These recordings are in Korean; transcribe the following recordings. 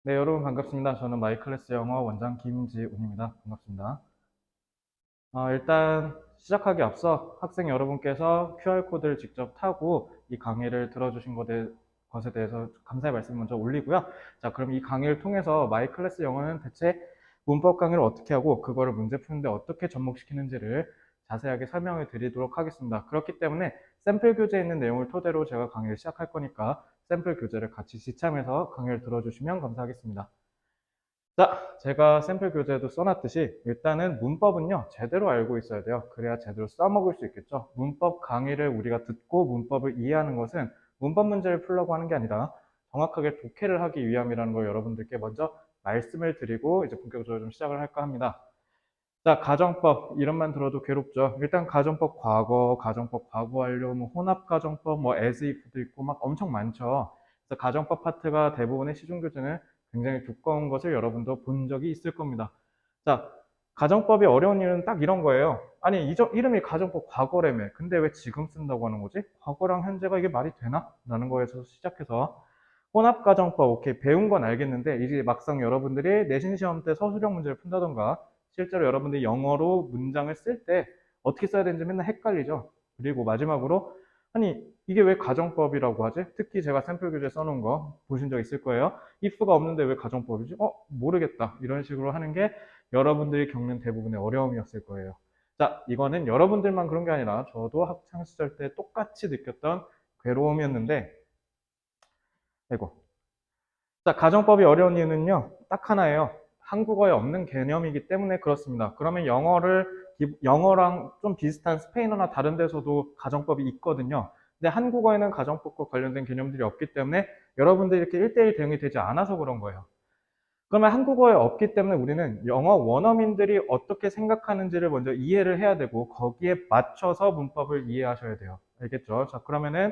네, 여러분 반갑습니다. 저는 마이클래스 영어 원장 김지훈입니다. 반갑습니다. 일단 시작하기 앞서 학생 여러분께서 QR코드를 직접 타고 이 강의를 들어주신 것에 대해서 감사의 말씀 먼저 올리고요. 자, 그럼 이 강의를 통해서 마이클래스 영어는 대체 문법 강의를 어떻게 하고 그거를 문제 푸는데 어떻게 접목시키는지를 자세하게 설명을 드리도록 하겠습니다. 그렇기 때문에 샘플 교재에 있는 내용을 토대로 제가 강의를 시작할 거니까 샘플 교재를 같이 지참해서 강의를 들어주시면 감사하겠습니다. 자, 제가 샘플 교재에도 써놨듯이 일단은 문법은요, 제대로 알고 있어야 돼요. 그래야 제대로 써먹을 수 있겠죠. 문법 강의를 우리가 듣고 문법을 이해하는 것은 문법 문제를 풀려고 하는 게 아니라 정확하게 독해를 하기 위함이라는 걸 여러분들께 먼저 말씀을 드리고 이제 본격적으로 좀 시작을 할까 합니다. 자, 가정법 이름만 들어도 괴롭죠. 일단 가정법 과거, 가정법 과거 완료, 뭐 혼합 가정법, 뭐 as if도 있고 막 엄청 많죠. 그래서 가정법 파트가 대부분의 시중 교재는 굉장히 두꺼운 것을 여러분도 본 적이 있을 겁니다. 자, 가정법이 어려운 이유는 딱 이런 거예요. 아니, 이름이 가정법 과거라며. 근데 왜 지금 쓴다고 하는 거지? 과거랑 현재가 이게 말이 되나? 라는 거에서 시작해서 혼합 가정법, 오케이. 배운 건 알겠는데 이제 막상 여러분들이 내신 시험 때 서술형 문제를 푼다던가 실제로 여러분들이 영어로 문장을 쓸 때 어떻게 써야 되는지 맨날 헷갈리죠. 그리고 마지막으로 아니 이게 왜 가정법이라고 하지? 특히 제가 샘플 교재 써놓은 거 보신 적 있을 거예요. if가 없는데 왜 가정법이지? 모르겠다. 이런 식으로 하는 게 여러분들이 겪는 대부분의 어려움이었을 거예요. 자, 이거는 여러분들만 그런 게 아니라 저도 학창 시절 때 똑같이 느꼈던 괴로움이었는데 아이고. 자, 가정법이 어려운 이유는요, 딱 하나예요. 한국어에 없는 개념이기 때문에 그렇습니다. 그러면 영어랑 좀 비슷한 스페인어나 다른 데서도 가정법이 있거든요. 근데 한국어에는 가정법과 관련된 개념들이 없기 때문에 여러분들이 이렇게 1대1 대응이 되지 않아서 그런 거예요. 그러면 한국어에 없기 때문에 우리는 영어 원어민들이 어떻게 생각하는지를 먼저 이해를 해야 되고 거기에 맞춰서 문법을 이해하셔야 돼요. 알겠죠? 자, 그러면은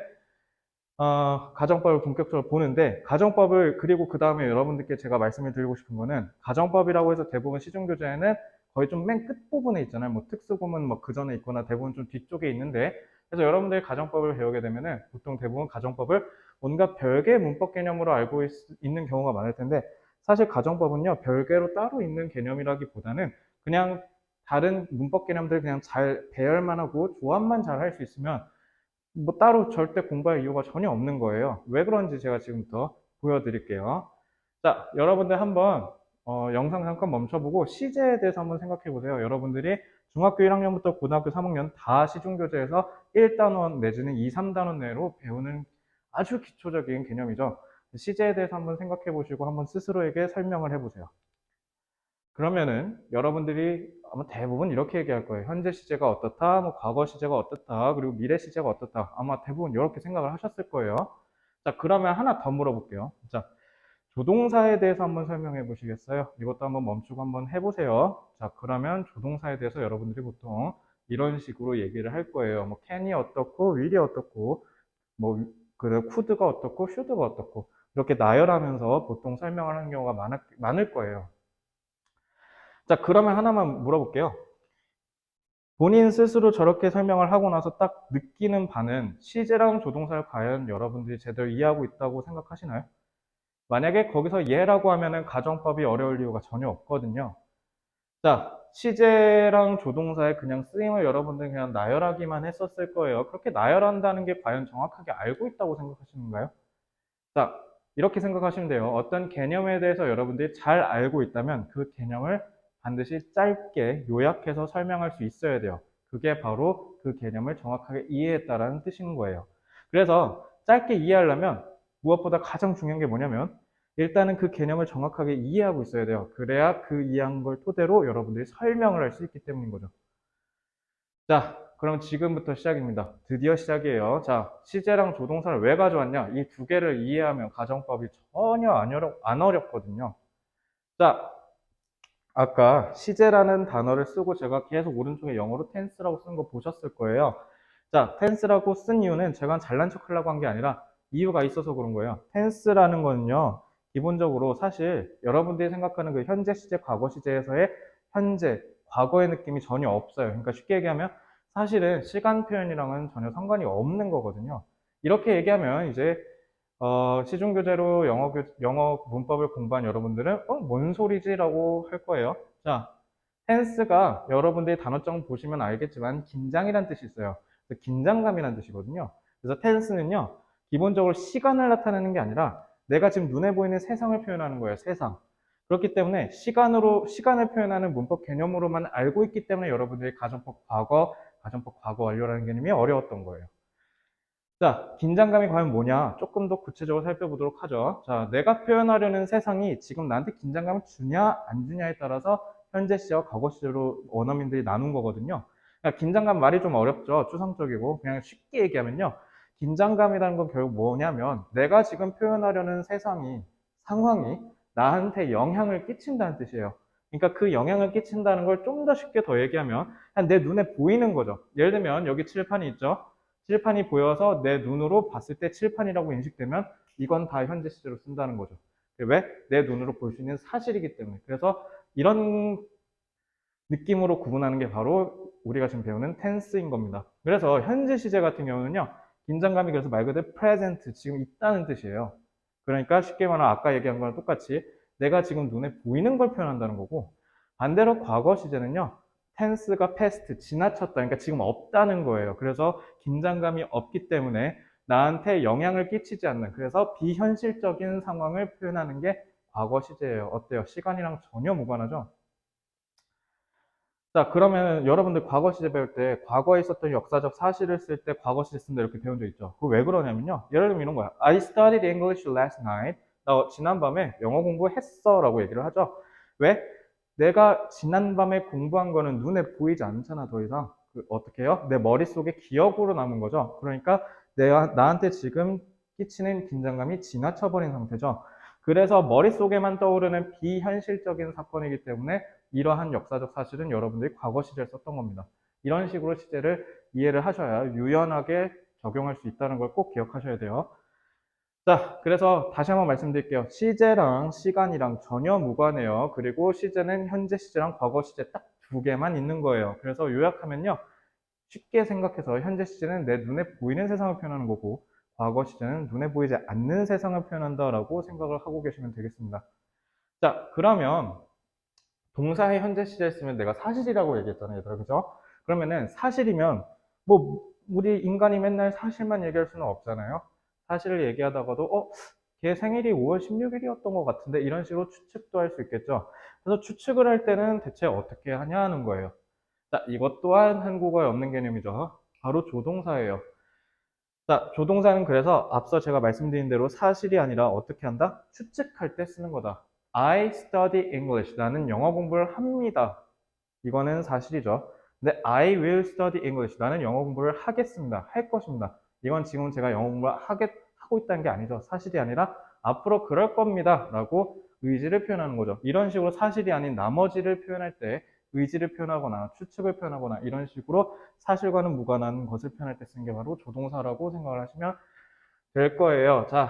가정법을 본격적으로 보는데, 가정법을, 그리고 그 다음에 여러분들께 제가 말씀을 드리고 싶은 거는, 가정법이라고 해서 대부분 시중교재에는 거의 좀 맨 끝부분에 있잖아요. 뭐 특수구문 뭐 그 전에 있거나 대부분 좀 뒤쪽에 있는데, 그래서 여러분들이 가정법을 배우게 되면은 보통 대부분 가정법을 뭔가 별개의 문법 개념으로 알고 있는 경우가 많을 텐데, 사실 가정법은요, 별개로 따로 있는 개념이라기보다는 그냥 다른 문법 개념들 그냥 잘 배열만 하고 조합만 잘 할 수 있으면 뭐 따로 절대 공부할 이유가 전혀 없는 거예요. 왜 그런지 제가 지금부터 보여드릴게요. 자, 여러분들 한번 영상 잠깐 멈춰보고 시제에 대해서 한번 생각해 보세요. 여러분들이 중학교 1학년부터 고등학교 3학년 다 시중교재에서 1단원 내지는 2, 3단원 내로 배우는 아주 기초적인 개념이죠. 시제에 대해서 한번 생각해 보시고 한번 스스로에게 설명을 해 보세요. 그러면은 여러분들이 아마 대부분 이렇게 얘기할 거예요. 현재 시제가 어떻다, 뭐 과거 시제가 어떻다, 그리고 미래 시제가 어떻다. 아마 대부분 이렇게 생각을 하셨을 거예요. 자, 그러면 하나 더 물어볼게요. 자, 조동사에 대해서 한번 설명해 보시겠어요? 이것도 한번 멈추고 한번 해보세요. 자, 그러면 조동사에 대해서 여러분들이 보통 이런 식으로 얘기를 할 거예요. 뭐 can이 어떻고, will이 어떻고, 뭐 그래 could가 어떻고, should가 어떻고 이렇게 나열하면서 보통 설명을 하는 경우가 많을 거예요. 자, 그러면 하나만 물어볼게요. 본인 스스로 저렇게 설명을 하고 나서 딱 느끼는 바는 시제랑 조동사를 과연 여러분들이 제대로 이해하고 있다고 생각하시나요? 만약에 거기서 예라고 하면은 가정법이 어려울 이유가 전혀 없거든요. 자, 시제랑 조동사의 그냥 쓰임을 여러분들이 그냥 나열하기만 했었을 거예요. 그렇게 나열한다는 게 과연 정확하게 알고 있다고 생각하시는가요? 자, 이렇게 생각하시면 돼요. 어떤 개념에 대해서 여러분들이 잘 알고 있다면 그 개념을 반드시 짧게 요약해서 설명할 수 있어야 돼요. 그게 바로 그 개념을 정확하게 이해했다라는 뜻인 거예요. 그래서 짧게 이해하려면 무엇보다 가장 중요한 게 뭐냐면 일단은 그 개념을 정확하게 이해하고 있어야 돼요. 그래야 그 이해한 걸 토대로 여러분들이 설명을 할 수 있기 때문인 거죠. 자, 그럼 지금부터 시작입니다. 드디어 시작이에요. 자, 시제랑 조동사를 왜 가져왔냐? 이 두 개를 이해하면 가정법이 전혀 안 어렵거든요. 자, 아까 시제라는 단어를 쓰고 제가 계속 오른쪽에 영어로 tense라고 쓴 거 보셨을 거예요. 자, tense라고 쓴 이유는 제가 잘난 척 하려고 한 게 아니라 이유가 있어서 그런 거예요. tense라는 거는요, 기본적으로 사실 여러분들이 생각하는 그 현재 시제, 과거 시제에서의 현재, 과거의 느낌이 전혀 없어요. 그러니까 쉽게 얘기하면 사실은 시간 표현이랑은 전혀 상관이 없는 거거든요. 이렇게 얘기하면 이제 시중교재로 영어 문법을 공부한 여러분들은 뭔 소리지라고 할 거예요. 자, 텐스가 여러분들이 단어장 보시면 알겠지만 긴장이란 뜻이 있어요. 그래서 긴장감이란 뜻이거든요. 그래서 텐스는요, 기본적으로 시간을 나타내는 게 아니라 내가 지금 눈에 보이는 세상을 표현하는 거예요. 세상. 그렇기 때문에 시간을 표현하는 문법 개념으로만 알고 있기 때문에 여러분들이 가정법 과거, 가정법 과거 완료라는 개념이 어려웠던 거예요. 자, 긴장감이 과연 뭐냐? 조금 더 구체적으로 살펴보도록 하죠. 자, 내가 표현하려는 세상이 지금 나한테 긴장감을 주냐, 안 주냐에 따라서 현재 시제와 과거 시제로 원어민들이 나눈 거거든요. 그러니까 긴장감 말이 좀 어렵죠. 추상적이고. 그냥 쉽게 얘기하면요. 긴장감이라는 건 결국 뭐냐면 내가 지금 표현하려는 상황이 나한테 영향을 끼친다는 뜻이에요. 그러니까 그 영향을 끼친다는 걸 좀 더 쉽게 더 얘기하면 그냥 내 눈에 보이는 거죠. 예를 들면 여기 칠판이 있죠. 칠판이 보여서 내 눈으로 봤을 때 칠판이라고 인식되면 이건 다 현재 시제로 쓴다는 거죠. 왜? 내 눈으로 볼 수 있는 사실이기 때문에. 그래서 이런 느낌으로 구분하는 게 바로 우리가 지금 배우는 텐스인 겁니다. 그래서 현재 시제 같은 경우는요. 긴장감이 그래서 말 그대로 present, 지금 있다는 뜻이에요. 그러니까 쉽게 말하면 아까 얘기한 거랑 똑같이 내가 지금 눈에 보이는 걸 표현한다는 거고, 반대로 과거 시제는요. tense가 past, 지나쳤다. 그러니까 지금 없다는 거예요. 그래서 긴장감이 없기 때문에 나한테 영향을 끼치지 않는, 그래서 비현실적인 상황을 표현하는 게 과거 시제예요. 어때요? 시간이랑 전혀 무관하죠? 자, 그러면 여러분들 과거 시제 배울 때 과거에 있었던 역사적 사실을 쓸 때 과거 시제 쓴다 이렇게 배운 적 있죠? 그거 왜 그러냐면요. 예를 들면 이런 거야. I studied English last night. 나 지난밤에 영어 공부했어 라고 얘기를 하죠. 왜? 내가 지난밤에 공부한 거는 눈에 보이지 않잖아, 더 이상. 어떻게 해요? 내 머릿속에 기억으로 남은 거죠. 그러니까 나한테 지금 끼치는 긴장감이 지나쳐버린 상태죠. 그래서 머릿속에만 떠오르는 비현실적인 사건이기 때문에 이러한 역사적 사실은 여러분들이 과거 시제를 썼던 겁니다. 이런 식으로 시제를 이해를 하셔야 유연하게 적용할 수 있다는 걸 꼭 기억하셔야 돼요. 자, 그래서 다시 한번 말씀드릴게요. 시제랑 시간이랑 전혀 무관해요. 그리고 시제는 현재 시제랑 과거 시제 딱 두 개만 있는 거예요. 그래서 요약하면요. 쉽게 생각해서 현재 시제는 내 눈에 보이는 세상을 표현하는 거고, 과거 시제는 눈에 보이지 않는 세상을 표현한다라고 생각을 하고 계시면 되겠습니다. 자, 그러면 동사의 현재 시제를 쓰면 내가 사실이라고 얘기했잖아요, 얘들아. 그죠? 그러면은 사실이면 뭐 우리 인간이 맨날 사실만 얘기할 수는 없잖아요. 사실을 얘기하다가도 걔 생일이 5월 16일이었던 것 같은데 이런 식으로 추측도 할 수 있겠죠. 그래서 추측을 할 때는 대체 어떻게 하냐 하는 거예요. 자, 이것 또한 한국어에 없는 개념이죠. 바로 조동사예요. 자, 조동사는 그래서 앞서 제가 말씀드린 대로 사실이 아니라 어떻게 한다? 추측할 때 쓰는 거다. I study English. 나는 영어 공부를 합니다. 이거는 사실이죠. 근데 I will study English. 나는 영어 공부를 하겠습니다. 할 것입니다. 이건 지금 제가 영어 공부를 하고 있다는 게 아니죠. 사실이 아니라 앞으로 그럴 겁니다. 라고 의지를 표현하는 거죠. 이런 식으로 사실이 아닌 나머지를 표현할 때 의지를 표현하거나 추측을 표현하거나 이런 식으로 사실과는 무관한 것을 표현할 때 쓰는 게 바로 조동사라고 생각을 하시면 될 거예요. 자,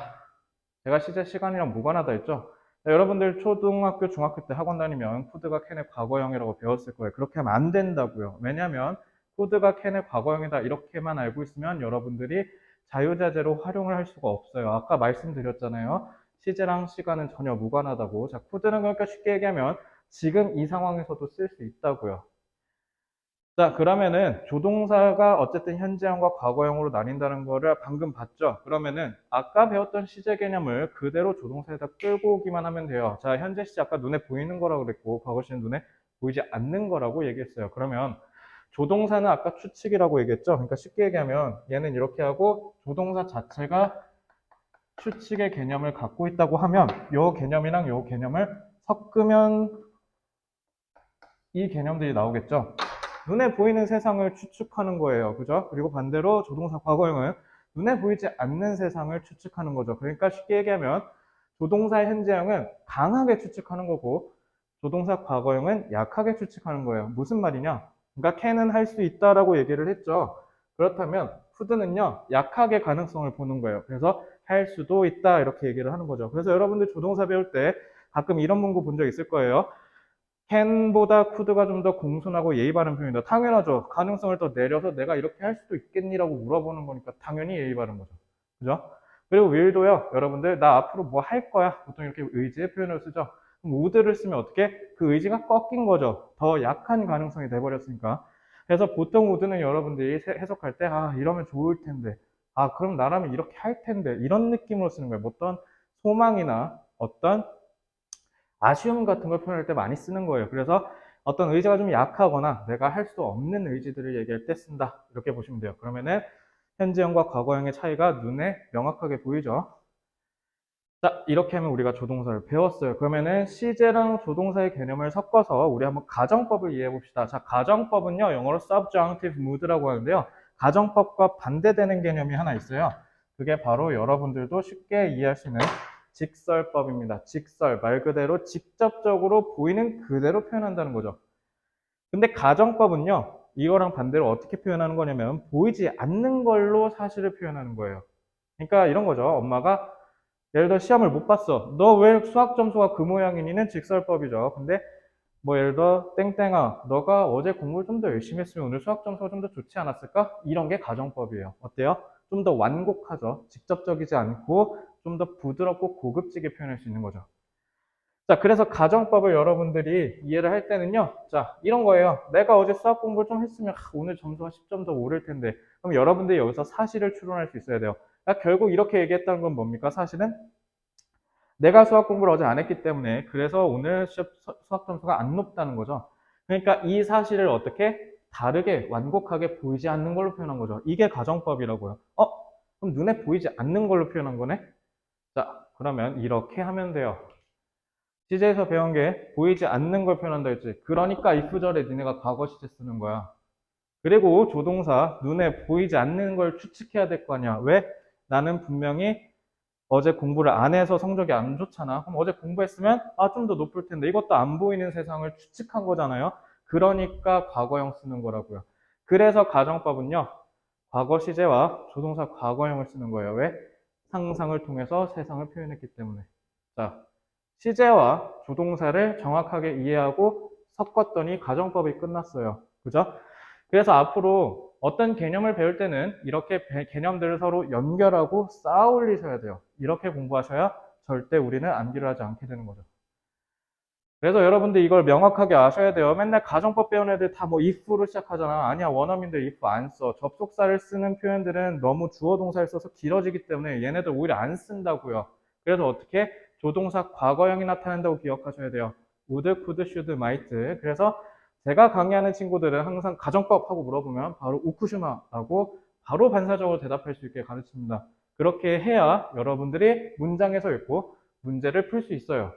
제가 시제 시간이랑 무관하다 했죠? 자, 여러분들 초등학교, 중학교 때 학원 다니면 코드가 캔의 과거형이라고 배웠을 거예요. 그렇게 하면 안 된다고요. 왜냐하면 코드가 캔의 과거형이다 이렇게만 알고 있으면 여러분들이 자유자재로 활용을 할 수가 없어요. 아까 말씀드렸잖아요. 시제랑 시간은 전혀 무관하다고. 자, 코드는 그러니까 쉽게 얘기하면 지금 이 상황에서도 쓸 수 있다고요. 자, 그러면은 조동사가 어쨌든 현재형과 과거형으로 나뉜다는 거를 방금 봤죠? 그러면은 아까 배웠던 시제 개념을 그대로 조동사에다 끌고 오기만 하면 돼요. 자, 현재 시제 아까 눈에 보이는 거라고 그랬고 과거 시제는 눈에 보이지 않는 거라고 얘기했어요. 그러면 조동사는 아까 추측이라고 얘기했죠? 그러니까 쉽게 얘기하면 얘는 이렇게 하고 조동사 자체가 추측의 개념을 갖고 있다고 하면 요 개념이랑 요 개념을 섞으면 이 개념들이 나오겠죠? 눈에 보이는 세상을 추측하는 거예요. 그죠? 그리고 반대로 조동사 과거형은 눈에 보이지 않는 세상을 추측하는 거죠. 그러니까 쉽게 얘기하면 조동사의 현재형은 강하게 추측하는 거고 조동사 과거형은 약하게 추측하는 거예요. 무슨 말이냐? 그러니까 can은 할 수 있다라고 얘기를 했죠. 그렇다면 could는요. 약하게 가능성을 보는 거예요. 그래서 할 수도 있다 이렇게 얘기를 하는 거죠. 그래서 여러분들 조동사 배울 때 가끔 이런 문구 본 적 있을 거예요. can보다 could가 좀 더 공손하고 예의 바른 표현이다. 당연하죠. 가능성을 더 내려서 내가 이렇게 할 수도 있겠니라고 물어보는 거니까 당연히 예의 바른 거죠. 그죠? 그리고 will도요, 여러분들, 나 앞으로 뭐 할 거야. 보통 이렇게 의지의 표현을 쓰죠. 그럼 would를 쓰면 어떻게? 그 의지가 꺾인 거죠. 더 약한 가능성이 돼버렸으니까. 그래서 보통 would는 여러분들이 해석할 때, 아, 이러면 좋을 텐데. 아, 그럼 나라면 이렇게 할 텐데. 이런 느낌으로 쓰는 거예요. 뭐 어떤 소망이나 어떤 아쉬움 같은 걸 표현할 때 많이 쓰는 거예요. 그래서 어떤 의지가 좀 약하거나 내가 할 수 없는 의지들을 얘기할 때 쓴다. 이렇게 보시면 돼요. 그러면은 현재형과 과거형의 차이가 눈에 명확하게 보이죠. 자, 이렇게 하면 우리가 조동사를 배웠어요. 그러면은 시제랑 조동사의 개념을 섞어서 우리 한번 가정법을 이해해 봅시다. 자, 가정법은요, 영어로 subjunctive mood라고 하는데요. 가정법과 반대되는 개념이 하나 있어요. 그게 바로 여러분들도 쉽게 이해할 수 있는 직설법입니다. 직설, 말 그대로 직접적으로 보이는 그대로 표현한다는 거죠. 근데 가정법은요, 이거랑 반대로 어떻게 표현하는 거냐면 보이지 않는 걸로 사실을 표현하는 거예요. 그러니까 이런 거죠. 엄마가 예를 들어 시험을 못 봤어. 너 왜 수학 점수가 그 모양이니는 직설법이죠. 근데 뭐 예를 들어 땡땡아, 너가 어제 공부를 좀 더 열심히 했으면 오늘 수학 점수가 좀 더 좋지 않았을까? 이런 게 가정법이에요. 어때요? 좀 더 완곡하죠. 직접적이지 않고 좀 더 부드럽고 고급지게 표현할 수 있는 거죠. 자, 그래서 가정법을 여러분들이 이해를 할 때는요. 자, 이런 거예요. 내가 어제 수학 공부를 좀 했으면 오늘 점수가 10점 더 오를 텐데. 그럼 여러분들이 여기서 사실을 추론할 수 있어야 돼요. 그러니까 결국 이렇게 얘기했다는 건 뭡니까? 사실은 내가 수학 공부를 어제 안 했기 때문에 그래서 오늘 수학 점수가 안 높다는 거죠. 그러니까 이 사실을 어떻게 다르게 완곡하게 보이지 않는 걸로 표현한 거죠. 이게 가정법이라고요. 그럼 눈에 보이지 않는 걸로 표현한 거네? 자, 그러면 이렇게 하면 돼요. 시제에서 배운 게 보이지 않는 걸 표현한다 했지. 그러니까 if절에 니네가 과거 시제 쓰는 거야. 그리고 조동사 눈에 보이지 않는 걸 추측해야 될 거 아니야. 왜? 나는 분명히 어제 공부를 안 해서 성적이 안 좋잖아. 그럼 어제 공부했으면 좀 더 높을 텐데 이것도 안 보이는 세상을 추측한 거잖아요. 그러니까 과거형 쓰는 거라고요. 그래서 가정법은요. 과거 시제와 조동사 과거형을 쓰는 거예요. 왜? 상상을 통해서 세상을 표현했기 때문에. 자, 시제와 조동사를 정확하게 이해하고 섞었더니 가정법이 끝났어요. 그죠? 그래서 앞으로 어떤 개념을 배울 때는 이렇게 개념들을 서로 연결하고 쌓아 올리셔야 돼요. 이렇게 공부하셔야 절대 우리는 암기를 하지 않게 되는 거죠. 그래서 여러분들 이걸 명확하게 아셔야 돼요. 맨날 가정법 배운 애들 다 뭐 if로 시작하잖아. 아니야, 원어민들 if 안 써. 접속사를 쓰는 표현들은 너무 주어 동사를 써서 길어지기 때문에 얘네들 오히려 안 쓴다고요. 그래서 어떻게? 조동사 과거형이 나타난다고 기억하셔야 돼요. would, could, should, might. 그래서 제가 강의하는 친구들은 항상 가정법 하고 물어보면 바로 우쿠슈마라고 바로 반사적으로 대답할 수 있게 가르칩니다. 그렇게 해야 여러분들이 문장에서 읽고 문제를 풀 수 있어요.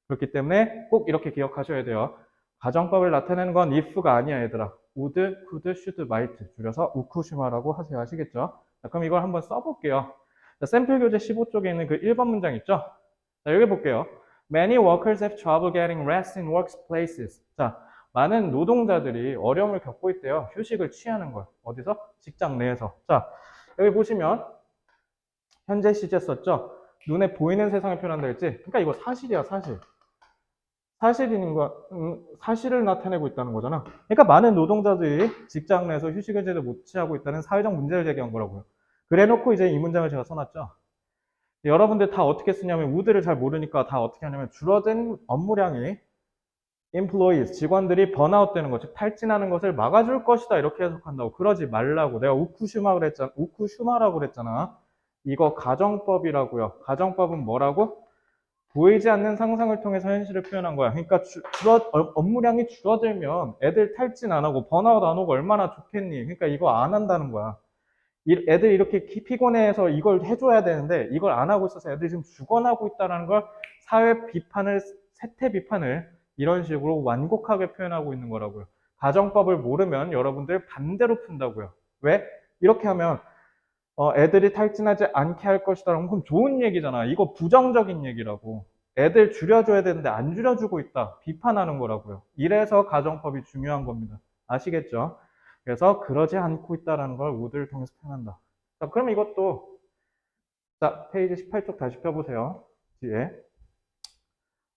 그렇기 때문에 꼭 이렇게 기억하셔야 돼요. 가정법을 나타내는 건 if가 아니야, 얘들아. would, could, should, might 줄여서 우쿠슈마라고 하세요. 아시겠죠? 자, 그럼 이걸 한번 써볼게요. 자, 샘플 교재 15쪽에 있는 그 1번 문장 있죠? 자, 여기 볼게요. Many workers have trouble getting rest in workplaces. 자, 많은 노동자들이 어려움을 겪고 있대요. 휴식을 취하는 걸. 어디서? 직장 내에서. 자, 여기 보시면 현재 시제 썼죠? 눈에 보이는 세상을 표현한다 했지? 그러니까 이거 사실이야, 사실. 사실인 거, 사실을 나타내고 있다는 거잖아. 그러니까 많은 노동자들이 직장 내에서 휴식을 제대로 못 취하고 있다는 사회적 문제를 제기한 거라고요. 그래 놓고 이제 이 문장을 제가 써놨죠. 여러분들 다 어떻게 쓰냐면 would를 잘 모르니까 다 어떻게 하냐면 줄어든 업무량이 employees, 직원들이 번아웃 되는 것, 즉 탈진하는 것을 막아줄 것이다 이렇게 해석한다고. 그러지 말라고. 내가 우쿠슈마라고 그랬잖아. 이거 가정법이라고요. 가정법은 뭐라고? 보이지 않는 상상을 통해서 현실을 표현한 거야. 그러니까 업무량이 줄어들면 애들 탈진 안 하고 번아웃 안 오고 얼마나 좋겠니? 그러니까 이거 안 한다는 거야. 애들 이렇게 피곤해서 이걸 해줘야 되는데 이걸 안 하고 있어서 애들이 지금 죽어나고 있다는 걸 사회 비판을, 세태 비판을 이런 식으로 완곡하게 표현하고 있는 거라고요. 가정법을 모르면 여러분들 반대로 푼다고요. 왜? 이렇게 하면 애들이 탈진하지 않게 할 것이다. 그럼 좋은 얘기잖아. 이거 부정적인 얘기라고. 애들 줄여줘야 되는데 안 줄여주고 있다. 비판하는 거라고요. 이래서 가정법이 중요한 겁니다. 아시겠죠? 그래서 그러지 않고 있다는 걸 would를 통해서 표현한다. 자, 그럼 이것도 자, 페이지 18쪽 다시 펴보세요. 뒤에.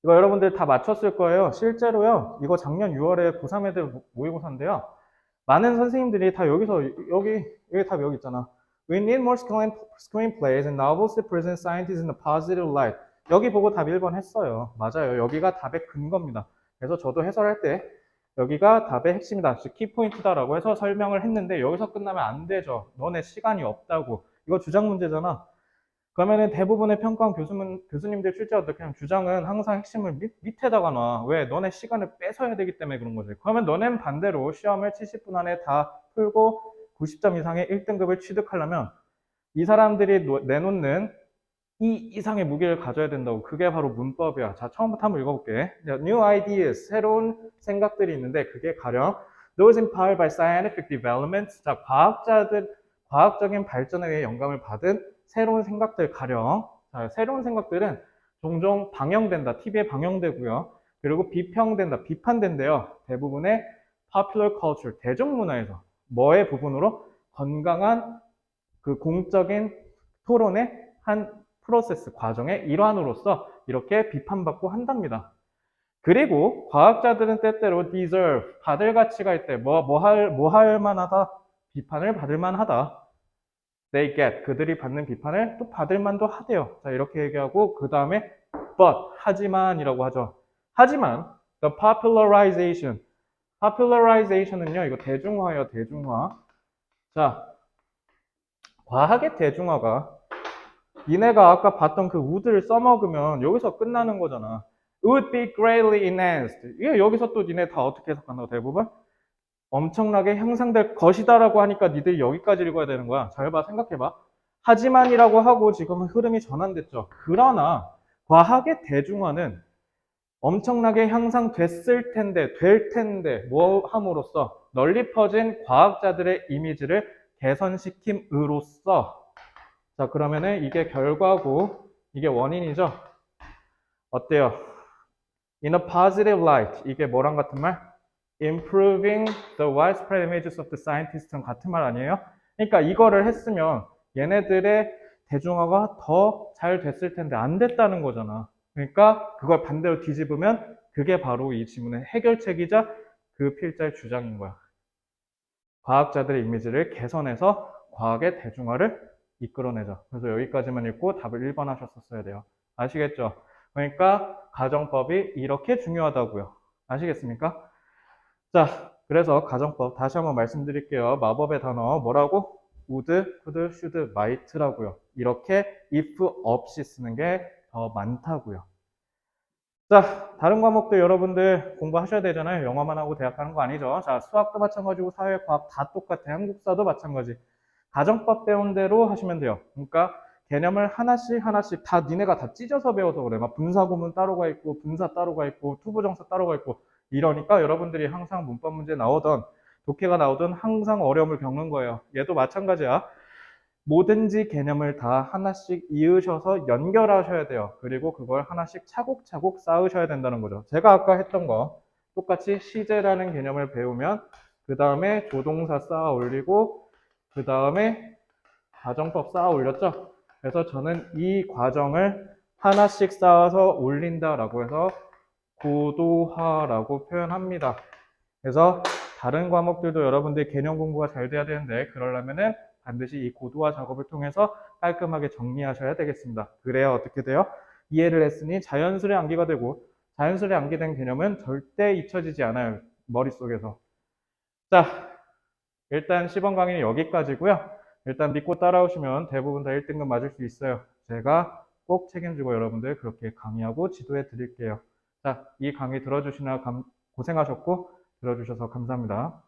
이거 여러분들 다 맞췄을 거예요. 실제로요. 이거 작년 6월에 고3 애들 모의고사인데요. 많은 선생님들이 다 여기서 여기 답 여기 있잖아. We need more screenplays and novels that present scientists in a positive light. 여기 보고 답 1번 했어요. 맞아요. 여기가 답의 근거입니다. 그래서 저도 해설할 때 여기가 답의 핵심이다. 즉 키포인트다라고 해서 설명을 했는데 여기서 끝나면 안 되죠. 너네 시간이 없다고. 이거 주장 문제잖아. 그러면은 대부분의 평가원 교수님들 실제 어떻게 하면 주장은 항상 핵심을 밑에다가 놔. 왜? 너네 시간을 뺏어야 되기 때문에 그런 거지. 그러면 너네는 반대로 시험을 70분 안에 다 풀고 90점 이상의 1등급을 취득하려면 이 사람들이 내놓는 이 이상의 무게를 가져야 된다고. 그게 바로 문법이야. 자, 처음부터 한번 읽어볼게. New ideas, 새로운 생각들이 있는데 그게 가령 those empowered by scientific development. 자, 과학적인 발전에 의해 영감을 받은 새로운 생각들 가령. 자, 새로운 생각들은 종종 방영된다. TV에 방영되고요. 그리고 비평된다. 비판된대요. 대부분의 popular culture, 대중문화에서. 뭐의 부분으로? 건강한 그 공적인 토론의 한 프로세스, 과정의 일환으로서 이렇게 비판받고 한답니다. 그리고 과학자들은 때때로 deserve, 받을 가치가 있대. 뭐 할 만하다? 비판을 받을 만하다. They get, 그들이 받는 비판을 또 받을 만도 하대요. 자, 이렇게 얘기하고 그 다음에 but, 하지만이라고 하죠. 하지만 the popularization은요, 이거 대중화예요, 대중화. 자, 과학의 대중화가 니네가 아까 봤던 그 would를 써먹으면 여기서 끝나는 거잖아. would be greatly enhanced. 이게 여기서 또 니네 다 어떻게 해석한다고 대부분? 엄청나게 향상될 것이다라고 하니까 니들이 여기까지 읽어야 되는 거야. 잘 봐, 생각해봐. 하지만이라고 하고 지금 흐름이 전환됐죠. 그러나 과학의 대중화는 엄청나게 향상됐을 텐데, 될 텐데, 뭐 함으로써 널리 퍼진 과학자들의 이미지를 개선시킴으로써. 자, 그러면은 이게 결과고, 이게 원인이죠. 어때요? In a positive light. 이게 뭐랑 같은 말? Improving the widespread images of the scientist랑 같은 말 아니에요? 그러니까 이거를 했으면 얘네들의 대중화가 더 잘 됐을 텐데 안 됐다는 거잖아. 그러니까 그걸 반대로 뒤집으면 그게 바로 이 지문의 해결책이자 그 필자의 주장인 거야. 과학자들의 이미지를 개선해서 과학의 대중화를 이끌어내자. 그래서 여기까지만 읽고 답을 1번 하셨었어야 돼요. 아시겠죠? 그러니까 가정법이 이렇게 중요하다고요. 아시겠습니까? 자, 그래서 가정법 다시 한번 말씀드릴게요. 마법의 단어 뭐라고? would, could, should, might라고요. 이렇게 if 없이 쓰는 게 더 많다고요. 자, 다른 과목도 여러분들 공부하셔야 되잖아요. 영어만 하고 대학 가는 거 아니죠. 자, 수학도 마찬가지고 사회과학 다 똑같아. 한국사도 마찬가지. 가정법 배운 대로 하시면 돼요. 그러니까 개념을 하나씩 다 니네가 다 찢어서 배워서 그래. 막 분사구문 따로가 있고 분사 따로가 있고 투부정사 따로가 있고 이러니까 여러분들이 항상 문법 문제 나오던 독해가 나오던 항상 어려움을 겪는 거예요. 얘도 마찬가지야. 뭐든지 개념을 다 하나씩 이으셔서 연결하셔야 돼요. 그리고 그걸 하나씩 차곡차곡 쌓으셔야 된다는 거죠. 제가 아까 했던 거 똑같이 시제라는 개념을 배우면 그 다음에 조동사 쌓아 올리고 그 다음에 가정법 쌓아 올렸죠. 그래서 저는 이 과정을 하나씩 쌓아서 올린다라고 해서 고도화라고 표현합니다. 그래서 다른 과목들도 여러분들 개념 공부가 잘 돼야 되는데 그러려면은 반드시 이 고도화 작업을 통해서 깔끔하게 정리하셔야 되겠습니다. 그래야 어떻게 돼요? 이해를 했으니 자연스레 암기가 되고 자연스레 암기된 개념은 절대 잊혀지지 않아요. 머릿속에서. 자, 일단 시범 강의는 여기까지고요. 일단 믿고 따라오시면 대부분 다 1등급 맞을 수 있어요. 제가 꼭 책임지고 여러분들 그렇게 강의하고 지도해 드릴게요. 자, 이 강의 들어주시나 고생하셨고 들어주셔서 감사합니다.